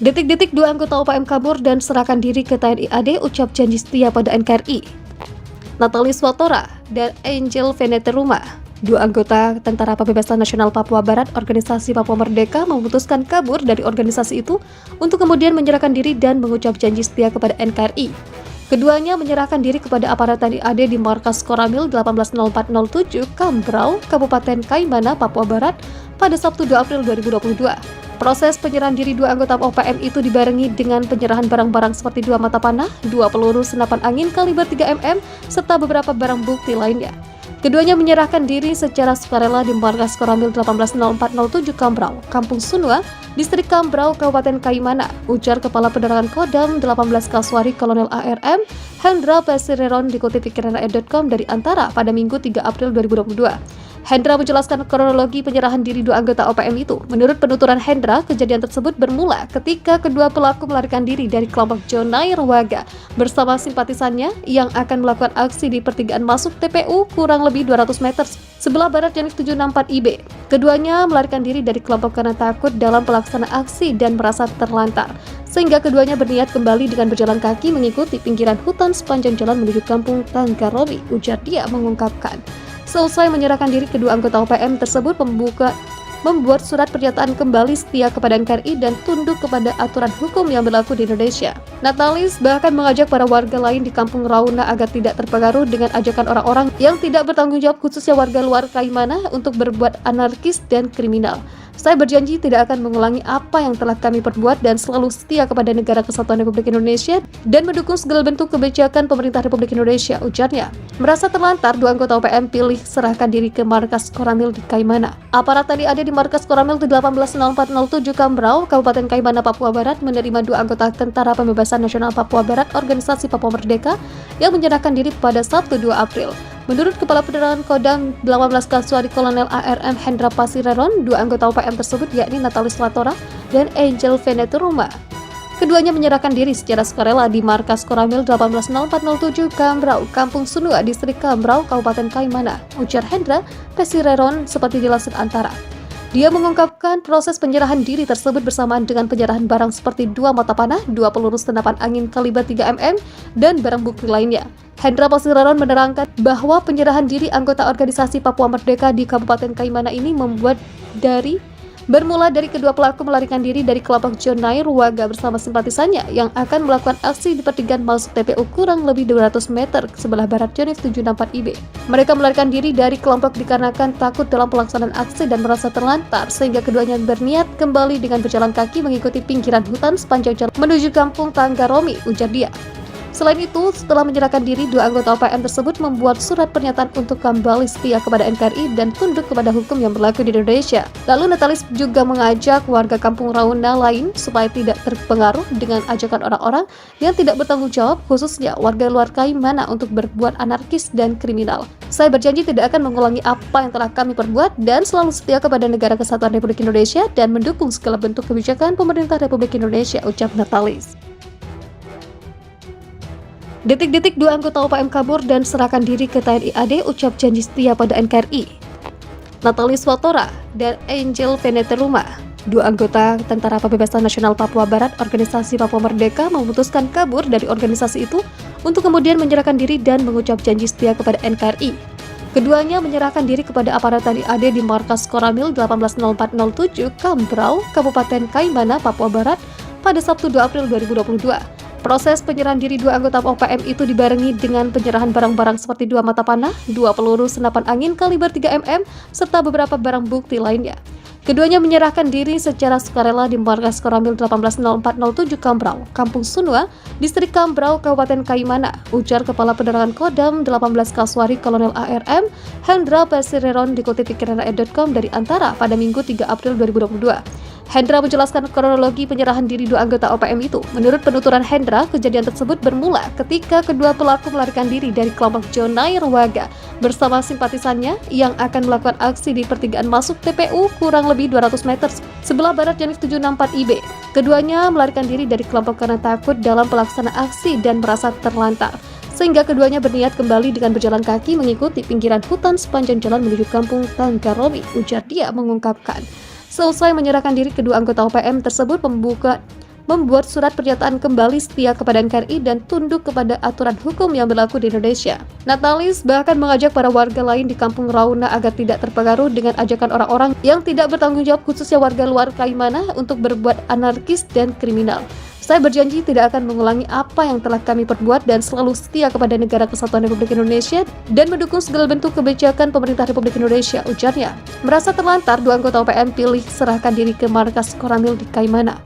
Detik-detik dua anggota OPM kabur dan serahkan diri ke TNI AD, ucap janji setia pada NKRI. Natalis Watora dan Angel Veneteruma, dua anggota Tentara Pembebasan Nasional Papua Barat Organisasi Papua Merdeka, memutuskan kabur dari organisasi itu untuk kemudian menyerahkan diri dan mengucap janji setia kepada NKRI. Keduanya menyerahkan diri kepada aparat TNI AD di markas Koramil 180407 Kambrau, Kabupaten Kaimana, Papua Barat pada Sabtu 2 April 2022. Proses penyerahan diri dua anggota OPM itu dibarengi dengan penyerahan barang-barang seperti 2 mata panah, 2 peluru senapan angin kaliber 3 mm, serta beberapa barang bukti lainnya. Keduanya menyerahkan diri secara sukarela di markas Koramil 180407 Kambrau, Kampung Sunua, Distrik Kambrau, Kabupaten Kaimana, ujar Kepala Penerangan Kodam 18 Kaswari Kolonel ARM Hendra Pesireron dikutip pikiranrakyat.com dari Antara pada Minggu 3 April 2022. Hendra menjelaskan kronologi penyerahan diri dua anggota OPM itu. Menurut penuturan Hendra, kejadian tersebut bermula ketika kedua pelaku melarikan diri dari kelompok Jonai Ruwaga bersama simpatisannya yang akan melakukan aksi di pertigaan masuk TPU kurang lebih 200 meter sebelah barat Janif 764 IB. Keduanya melarikan diri dari kelompok karena takut dalam pelaksanaan aksi dan merasa terlantar, sehingga keduanya berniat kembali dengan berjalan kaki mengikuti pinggiran hutan sepanjang jalan menuju kampung Tanggarobi, ujar dia mengungkapkan. Selesai menyerahkan diri, kedua anggota OPM tersebut membuat surat pernyataan kembali setia kepada NKRI dan tunduk kepada aturan hukum yang berlaku di Indonesia. Natalis bahkan mengajak para warga lain di Kampung Rauna agar tidak terpengaruh dengan ajakan orang-orang yang tidak bertanggung jawab, khususnya warga luar Kaimana, untuk berbuat anarkis dan kriminal. Saya berjanji tidak akan mengulangi apa yang telah kami perbuat dan selalu setia kepada Negara Kesatuan Republik Indonesia dan mendukung segala bentuk kebijakan pemerintah Republik Indonesia, ujarnya. Merasa terlantar, dua anggota OPM pilih serahkan diri ke markas Koramil di Kaimana. Aparat TNI AD di markas Koramil 180407 Kambrau, Kabupaten Kaimana, Papua Barat menerima dua anggota Tentara Pembebasan Nasional Papua Barat Organisasi Papua Merdeka yang menyerahkan diri pada Sabtu 2 April. Menurut Kepala Penerangan Kodam 18 Kaswari Kolonel ARM Hendra Pasireron, dua anggota OPM tersebut yakni Natalis Watora dan Angel Veneteruma. Keduanya menyerahkan diri secara sukarela di markas Koramil 180407 Kambrau, Kampung Sunua, Distrik Kambrau, Kabupaten Kaimana, ujar Hendra Pasireron seperti dilansir Antara. Dia mengungkapkan proses penyerahan diri tersebut bersamaan dengan penyerahan barang seperti 2 mata panah, 2 peluru senapan angin kaliber 3 mm, dan barang bukti lainnya. Hendra Pasireron menerangkan bahwa penyerahan diri anggota organisasi Papua Merdeka di Kabupaten Kaimana ini bermula dari kedua pelaku melarikan diri dari kelompok Jonai Ruwaga bersama simpatisannya yang akan melakukan aksi di pertigaan masuk TPU kurang lebih 200 meter sebelah barat Janif 764 IB. Mereka melarikan diri dari kelompok dikarenakan takut dalam pelaksanaan aksi dan merasa terlantar, sehingga keduanya berniat kembali dengan berjalan kaki mengikuti pinggiran hutan sepanjang jalan menuju kampung Tanggaromi, ujar dia. Selain itu, setelah menyerahkan diri, dua anggota OPM tersebut membuat surat pernyataan untuk kembali setia kepada NKRI dan tunduk kepada hukum yang berlaku di Indonesia. Lalu Natalis juga mengajak warga Kampung Rauna lain supaya tidak terpengaruh dengan ajakan orang-orang yang tidak bertanggung jawab, khususnya warga luar Kaimana, untuk berbuat anarkis dan kriminal. Saya berjanji tidak akan mengulangi apa yang telah kami perbuat dan selalu setia kepada Negara Kesatuan Republik Indonesia dan mendukung segala bentuk kebijakan pemerintah Republik Indonesia, ucap Natalis. Detik-detik dua anggota OPM kabur dan serahkan diri ke TNI AD, ucap janji setia pada NKRI. Natalis Watora dan Angel Veneteruma, dua anggota Tentara Pembebasan Nasional Papua Barat Organisasi Papua Merdeka, memutuskan kabur dari organisasi itu untuk kemudian menyerahkan diri dan mengucap janji setia kepada NKRI. Keduanya menyerahkan diri kepada aparat TNI AD di markas Koramil 180407 Kambrau, Kabupaten Kaimana, Papua Barat pada Sabtu 2 April 2022. Proses penyerahan diri dua anggota OPM itu dibarengi dengan penyerahan barang-barang seperti 2 mata panah, 2 peluru senapan angin kaliber 3 mm, serta beberapa barang bukti lainnya. Keduanya menyerahkan diri secara sukarela di markas Koramil 180407 Kambrau, Kampung Sunua, Distrik Kambrau, Kabupaten Kaimana, ujar Kepala Penerangan Kodam 18 Kaswari Kolonel ARM Hendra Pesireron dikutip pikiranrakyat.com dari Antara pada Minggu 3 April 2022. Hendra menjelaskan kronologi penyerahan diri dua anggota OPM itu. Menurut penuturan Hendra, kejadian tersebut bermula ketika kedua pelaku melarikan diri dari kelompok Jonai Ruwaga bersama simpatisannya yang akan melakukan aksi di pertigaan masuk TPU kurang lebih 200 meter sebelah barat Janif 764 IB. Keduanya melarikan diri dari kelompok karena takut dalam pelaksanaan aksi dan merasa terlantar, sehingga keduanya berniat kembali dengan berjalan kaki mengikuti pinggiran hutan sepanjang jalan menuju kampung Tanggarobi, ujar dia mengungkapkan. Selesai menyerahkan diri, kedua anggota OPM tersebut membuat surat pernyataan kembali setia kepada NKRI dan tunduk kepada aturan hukum yang berlaku di Indonesia. Natalis bahkan mengajak para warga lain di Kampung Rauna agar tidak terpengaruh dengan ajakan orang-orang yang tidak bertanggung jawab, khususnya warga luar Kaimana, untuk berbuat anarkis dan kriminal. Saya berjanji tidak akan mengulangi apa yang telah kami perbuat dan selalu setia kepada Negara Kesatuan Republik Indonesia dan mendukung segala bentuk kebijakan pemerintah Republik Indonesia, ujarnya. Merasa terlantar, dua anggota OPM pilih serahkan diri ke markas Koramil di Kaimana.